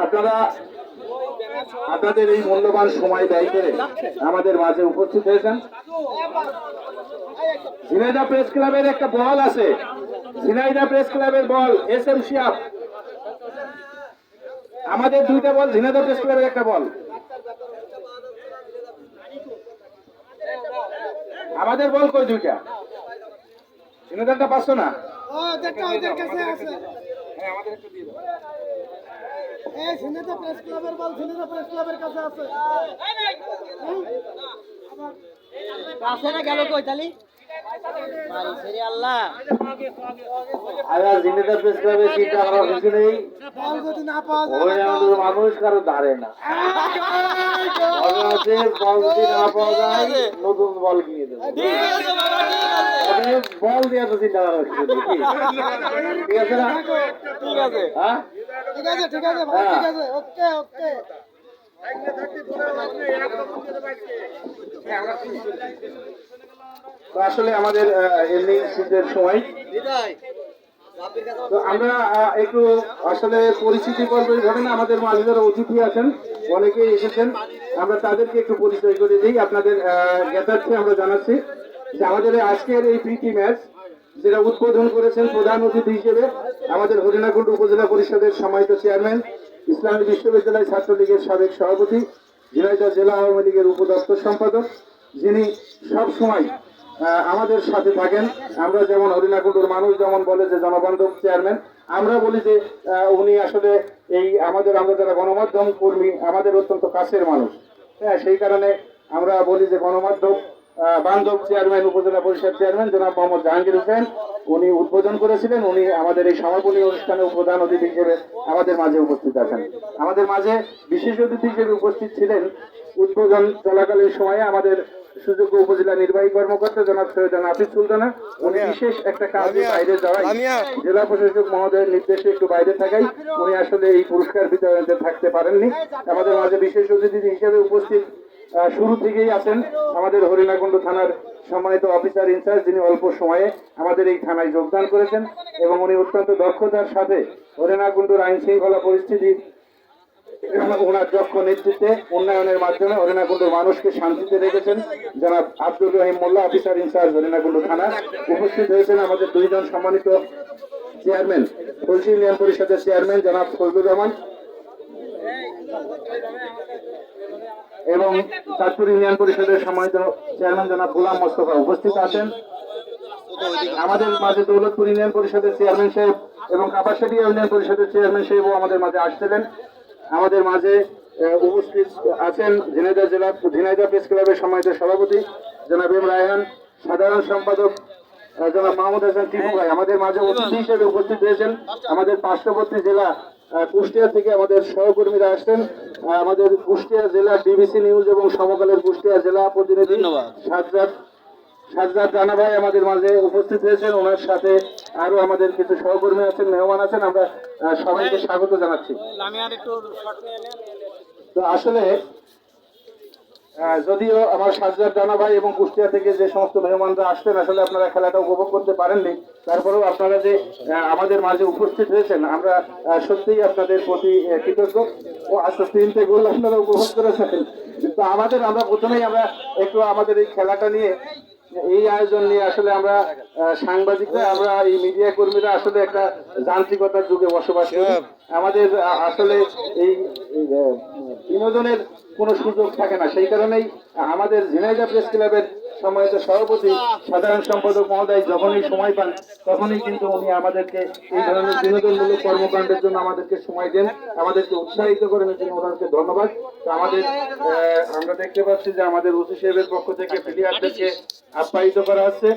আপনারা আপনাদের এই মূল্যবান সময় ব্যয় করে আমাদের মাঝে উপস্থিত হয়েছেন। ঝিনাইদহ প্রেস ক্লাবের একটা বল আছে, ঝিনাইদহ প্রেস ক্লাবের বল SM শিয়াব। আমাদের দুইটা বল, ঝিনাইদহ প্রেস ক্লাবের একটা বল। আমাদের বল কই দুইটা? ঝিনাইদহটা পাচ্ছ না? হ্যাঁ, আমাদের একটু দিয়ে দাও। ঝিনাইদহ প্রেস ক্লাবের বল ঝিনাইদহ প্রেস ক্লাবের কাছে আছে। কাছে না গেল কই তালি? মারি সেরি আল্লাহ। আরে ঝিনাইদহ প্রেস ক্লাবের চিন্তা করার কিছু নেই। বল যদি না পাওয়া যায় ওই আমাদের মানুষ কারো দাঁড়ে না। বল যদি না পাওয়া যায় নতুন বল কিনে দেবো। বল দিয়ে তো চিন্তা করার কিছু নেই। ঠিক আছে না? ঠিক আছে। হ্যাঁ ঠিক আছে ঠিক আছে ভাই, ঠিক আছে, ওকে ওকে। তো আসলে আমাদের এমনি শীতের সময়, তো আমরা একটু আসলে পরিচিতি পর্বের ঘটনা, আমাদের মাঝে যারা অতিথি আছেন অনেকেই এসেছেন, আমরা তাদেরকে একটু পরিচয় করে দিই। আপনাদের জ্ঞাতার্থে আমরা জানাচ্ছি যে আমাদের আজকের এই প্রীতি ম্যাচ যেটা উদ্বোধন করেছেন প্রধান অতিথি হিসেবে আমাদের হরিণাকুণ্ড উপজেলা পরিষদের সম্মানিত চেয়ারম্যান, ইসলামী বিশ্ববিদ্যালয় ছাত্রলীগের সাবেক সভাপতি, ঝিনাইদহ জেলা আওয়ামী লীগের উপদপ্তর সম্পাদক, যিনি সব সময় আমাদের সাথে থাকেন। আমরা যেমন হরিণাকুণ্ডুর মানুষ যেমন বলে যে জনবান্ধব চেয়ারম্যান, আমরা বলি যে উনি আসলে এই আমরা যারা গণমাধ্যম কর্মী আমাদের অত্যন্ত কাছের মানুষ। হ্যাঁ, সেই কারণে আমরা বলি যে গণমাধ্যম বান্ধব চেয়ারম্যান, উপজেলা পরিষদ চেয়ারম্যান জনাব মোহাম্মদ জাহাঙ্গীর হোসেন, উনি উদ্বোধন করেছিলেন। উনি আমাদের এই সমাপনী অনুষ্ঠানে প্রধান অতিথি হিসেবে আমাদের মাঝে উপস্থিত আছেন। আমাদের মাঝে বিশেষ অতিথি হিসেবে উপস্থিত ছিলেন উদ্বোধন চলাকালীন সময়ে আমাদের সুযোগ্য উপজেলা নির্বাহী কর্মকর্তা জনাব সৈয়দ নাফিস সুলতানা। উনি বিশেষ একটা কাজে বাইরে যাওয়ায়, জেলা প্রশাসক মহোদয়ের নির্দেশে একটু বাইরে থাকায় উনি আসলে এই পুরস্কার বিতরণে থাকতে পারেননি। আমাদের মাঝে বিশেষ অতিথি হিসেবে উপস্থিত শুরু থেকেই আছেন আমাদের হরিণাকুণ্ড থানার সম্মানিত অফিসার ইনচার্জ, যিনি অল্প সময়ে আমাদের এই থানায় যোগদান করেছেন এবং উনি অত্যন্ত দক্ষতার সাথে হরিণাকুণ্ডুর আইন শৃঙ্খলা পরিস্থিতি ওনার দক্ষ নেতৃত্বে উন্নয়নের মাধ্যমে হরিণাকুণ্ডুর মানুষকে শান্তিতে রেখেছেন। জনাব আব্দুর রহিম মোল্লা, অফিসার ইনচার্জ হরিণাকুণ্ড থানা। উপস্থিত হয়েছেন আমাদের দুইজন সম্মানিত চেয়ারম্যান, তুলসী ইউনিয়ন পরিষদের চেয়ারম্যান জনাব ফজলুর রহমান এবং চাঁদপুর ইউনিয়ন পরিষদের সম্মানিত চেয়ারম্যান জনাব গোলাম মোস্তফা উপস্থিত আছেন। আমাদের মাঝে দৌলতপুর ইউনিয়ন পরিষদের চেয়ারম্যান সাহেব এবং কাপাসিয়া ইউনিয়ন পরিষদের চেয়ারম্যান সাহেবও আমাদের মাঝে আসছিলেন। আমাদের মাঝে উপস্থিত আছেন ঝিনাইদহ প্রেস ক্লাবের সম্মানিত সভাপতি জনাব এম রায়হান, সাধারণ সম্পাদক জনাব মাহমুদ হাসান টিপু ভাই আমাদের মাঝে অতিথি হিসেবে উপস্থিত হয়েছেন। আমাদের পার্শ্ববর্তী জেলা কুষ্টিয়া থেকে আমাদের সহকর্মীরা আসছেন। আমাদের কুষ্টিয়া জেলা ডিবিসি নিউজ এবং সমকালের কুষ্টিয়া জেলা প্রতিনিধি সাজ্জাদ রানা ভাই আমাদের মাঝে উপস্থিত হয়েছেন। ওনার সাথে আরো আমাদের কিছু সহকর্মী আছেন, মেহমান আছেন। আমরা সবাইকে স্বাগত জানাচ্ছি। তো আসলে যদিও আমার সাজ্জাদ রানা ভাই এবং কুষ্টিয়া থেকে যে সমস্ত মেহমানরা আসতেন, আসলে আপনারা খেলাটা উপভোগ করতে পারেননি, তারপরেও আপনারা যে আমাদের মাঝে উপস্থিত হয়েছেন আমরা সত্যিই আপনাদের প্রতি কৃতজ্ঞ। ও আচ্ছা, 3টে গোল আপনারা উপভোগ করেছেন। তো আমরা প্রথমেই একটু আমাদের এই খেলাটা নিয়ে, এই আয়োজন নিয়ে আসলে আমরা সাংবাদিকরা, আমরা এই মিডিয়া কর্মীরা আসলে একটা যান্ত্রিকতার যুগে বসবাস করি। আমাদের আসলে এই বিনোদনের কোনো সুযোগ থাকে না। সেই কারণেই আমাদের ঝিনাইদহ প্রেস ক্লাবের সম্মানিত সভাপতি সাধারণ সম্পাদক মহোদয় যখনই সময় পান তখনই কিন্তু উনি আমাদেরকে এই ধরনের বিনোদনমূলক কর্মকাণ্ডের জন্য আমাদেরকে সময় দেন, আমাদেরকে উৎসাহিত করেন। এর জন্য ওনাকে ধন্যবাদ। তো আমরা দেখতে পাচ্ছি যে আমাদের ওসি সাহেবের পক্ষ থেকে প্লেয়ারদেরকে আপ্যায়িত করা হচ্ছে।